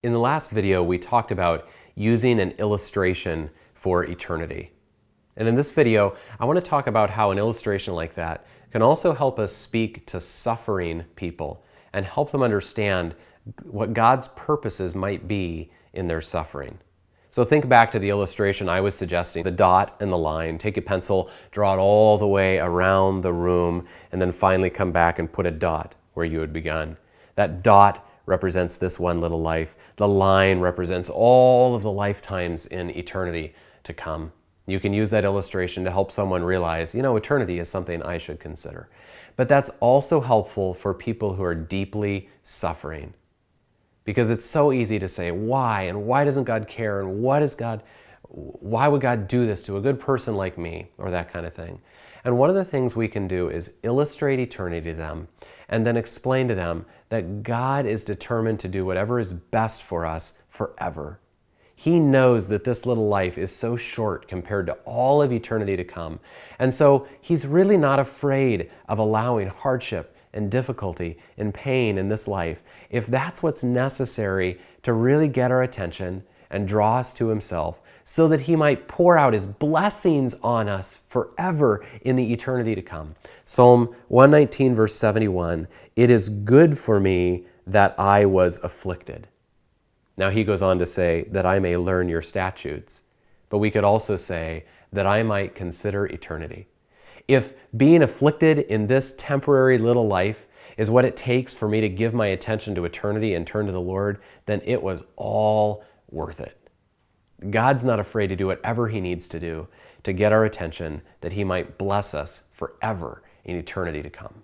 In the last video, we talked about using an illustration for eternity. And in this video, I want to talk about how an illustration like that can also help us speak to suffering people and help them understand what God's purposes might be in their suffering. So think back to the illustration I was suggesting, the dot and the line. Take a pencil, draw it all the way around the room, and then finally come back and put a dot where you had begun. That dot represents this one little life. The line represents all of the lifetimes in eternity to come. You can use that illustration to help someone realize, eternity is something I should consider. But that's also helpful for people who are deeply suffering. Because it's so easy to say, why? And why doesn't God care? And why would God do this to a good person like me? Or that kind of thing. And one of the things we can do is illustrate eternity to them and then explain to them that God is determined to do whatever is best for us forever. He knows that this little life is so short compared to all of eternity to come. And so He's really not afraid of allowing hardship and difficulty and pain in this life if that's what's necessary to really get our attention and draw us to Himself, so that He might pour out His blessings on us forever in the eternity to come. Psalm 119, verse 71, "It is good for me that I was afflicted." Now he goes on to say, "that I may learn your statutes." But we could also say, "that I might consider eternity." If being afflicted in this temporary little life is what it takes for me to give my attention to eternity and turn to the Lord, then it was all worth it. God's not afraid to do whatever He needs to do to get our attention, that He might bless us forever in eternity to come.